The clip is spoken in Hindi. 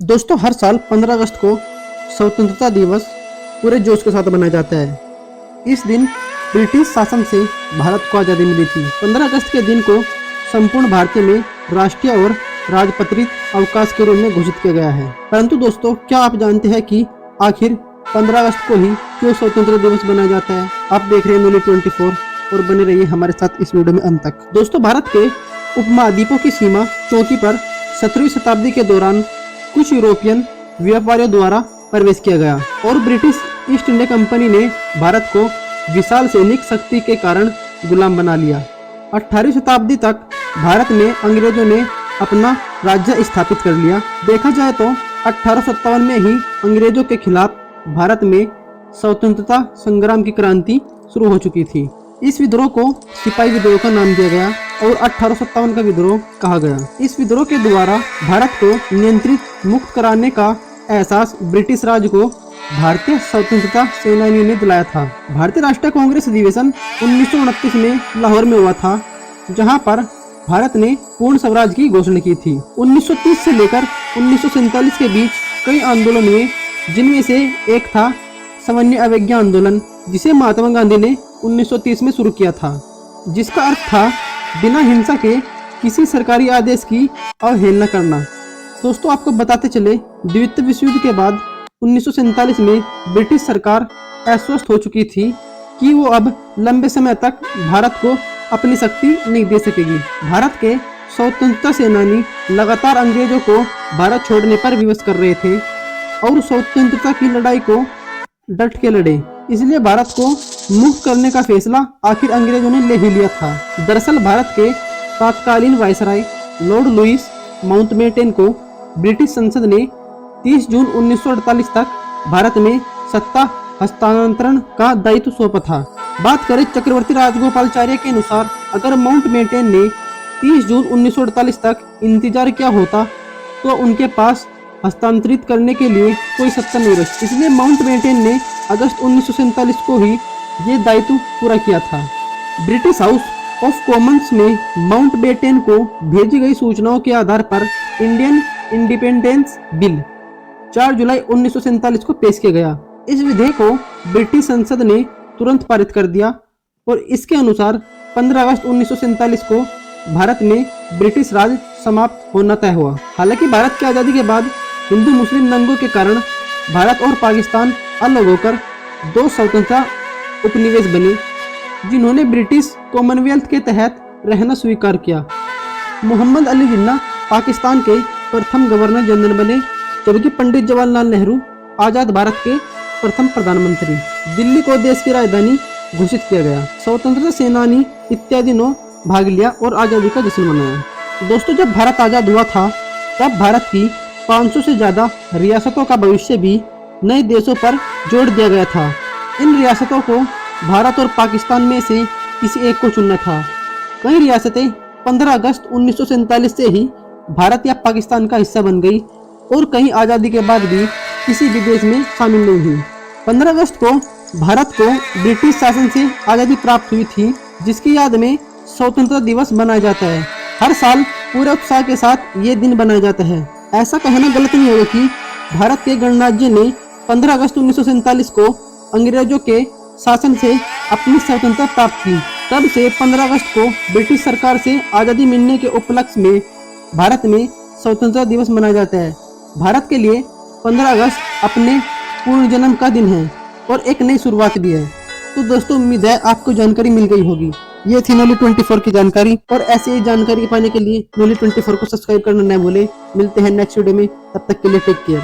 दोस्तों, हर साल 15 अगस्त को स्वतंत्रता दिवस पूरे जोश के साथ मनाया जाता है। इस दिन ब्रिटिश शासन से भारत को आज़ादी मिली थी। 15 अगस्त के दिन को संपूर्ण भारत में राष्ट्रीय और राजपत्रित अवकाश के रूप में घोषित किया गया है। परंतु दोस्तों, क्या आप जानते हैं कि आखिर 15 अगस्त को ही क्यों स्वतंत्रता दिवस मनाया जाता है? आप देख रहे हैं न्यूली 24 और बने रहिए हमारे साथ इस वीडियो में अंत तक। दोस्तों, भारत के उपमहाद्वीपों की सीमा चौकी पर 17वीं शताब्दी के दौरान कुछ यूरोपियन व्यापारियों द्वारा प्रवेश किया गया और ब्रिटिश ईस्ट इंडिया कंपनी ने भारत को विशाल सैनिक शक्ति के कारण गुलाम बना लिया। 18वीं शताब्दी तक भारत में अंग्रेजों ने अपना राज्य स्थापित कर लिया। देखा जाए तो 1857 में ही अंग्रेजों के खिलाफ भारत में स्वतंत्रता संग्राम की क्रांति शुरू हो चुकी थी। इस विद्रोह को सिपाही विद्रोह का नाम दिया गया और 1857 का विद्रोह कहा गया। इस विद्रोह के द्वारा भारत को नियंत्रित मुक्त कराने का एहसास ब्रिटिश राज को भारतीय स्वतंत्रता सेनानियों ने दिलाया था। भारतीय राष्ट्रीय कांग्रेस अधिवेशन 1929 में लाहौर में हुआ था, जहां पर भारत ने पूर्ण स्वराज की घोषणा की थी। 1930 से लेकर 1947 के बीच कई आंदोलन हुए, जिनमें से एक था सामान्य अवज्ञा आंदोलन, जिसे महात्मा गांधी ने 1930 में शुरू किया था, जिसका अर्थ था बिना हिंसा के किसी सरकारी आदेश की अवहेलना करना। दोस्तों, आपको बताते चले, द्वितीय विश्व युद्ध के बाद 1947 में ब्रिटिश सरकार आश्वस्त हो चुकी थी कि वो अब लंबे समय तक भारत को अपनी शक्ति नहीं दे सकेगी। भारत के स्वतंत्रता सेनानी लगातार अंग्रेजों को भारत छोड़ने पर विवश कर रहे थे और स्वतंत्रता की लड़ाई को डट के लड़े। इसलिए भारत को मुक्त करने का फैसला आखिर अंग्रेजों ने ले ही लिया था। दरअसल भारत के तत्कालीन वायसराय लॉर्ड लुईस माउंटबेटन को ब्रिटिश संसद ने 30 जून 1948 तक भारत में सत्ता हस्तांतरण का दायित्व सौंपा था। बात करें चक्रवर्ती राजगोपालाचार्य के अनुसार, अगर माउंटबेटन ने 30 जून 1948 तक इंतजार किया होता तो उनके पास हस्तांतरित करने के लिए कोई सत्ता नहीं रही। इसलिए माउंटबेटन ने अगस्त 1947 को ही ये दायित्व पूरा किया था। ब्रिटिश हाउस ऑफ कॉमन्स में माउंटबेटन को भेजी गई सूचनाओं के आधार पर इंडियन इंडिपेंडेंस बिल 4 जुलाई 1947 को पेश किया गया। इस विधेयक को ब्रिटिश संसद ने तुरंत पारित कर दिया और इसके अनुसार 15 अगस्त 1947 को भारत में ब्रिटिश राज समाप्त होना तय हुआ। हालांकि भारत की आज़ादी के बाद हिंदू मुस्लिम दंगों के कारण भारत और पाकिस्तान अलग होकर दो स्वतंत्र उपनिवेश बने, जिन्होंने ब्रिटिश कॉमनवेल्थ के तहत रहना स्वीकार किया। मोहम्मद अली जिन्ना पाकिस्तान के प्रथम गवर्नर जनरल बने, जबकि पंडित जवाहरलाल नेहरू आजाद भारत के प्रथम प्रधानमंत्री। दिल्ली को देश की राजधानी घोषित किया गया। स्वतंत्रता सेनानी इत्यादि ने भाग लिया और आजादी का जश्न मनाया। दोस्तों, जब भारत आजाद हुआ था तब भारत की 500 से ज्यादा रियासतों का भविष्य भी नए देशों पर जोड़ दिया गया था। इन रियासतों को भारत और पाकिस्तान में से किसी एक को चुनना था। कई रियासतें 15 अगस्त 1947 से ही भारत या पाकिस्तान का हिस्सा बन गई और कहीं आज़ादी के बाद भी किसी भी देश में शामिल नहीं हुई। 15 अगस्त को भारत को ब्रिटिश शासन से आज़ादी प्राप्त हुई थी, जिसकी याद में स्वतंत्रता दिवस मनाया जाता है। हर साल पूरे उत्साह के साथ ये दिन बनाया जाता है। ऐसा कहना गलत नहीं होगा कि भारत के गणराज्य ने 15 अगस्त 1947 को अंग्रेजों के शासन से अपनी स्वतंत्रता प्राप्त की। तब से 15 अगस्त को ब्रिटिश सरकार से आज़ादी मिलने के उपलक्ष्य में भारत में स्वतंत्रता दिवस मनाया जाता है। भारत के लिए 15 अगस्त अपने पुनर्जन्म का दिन है और एक नई शुरुआत भी है। तो दोस्तों, उम्मीद है आपको जानकारी मिल गई होगी। ये थी न्यूली 24 की जानकारी, और ऐसे ही जानकारी पाने के लिए न्यूली 24 को सब्सक्राइब करना न भूलें। मिलते हैं नेक्स्ट वीडियो में, तब तक के लिए टेक केयर।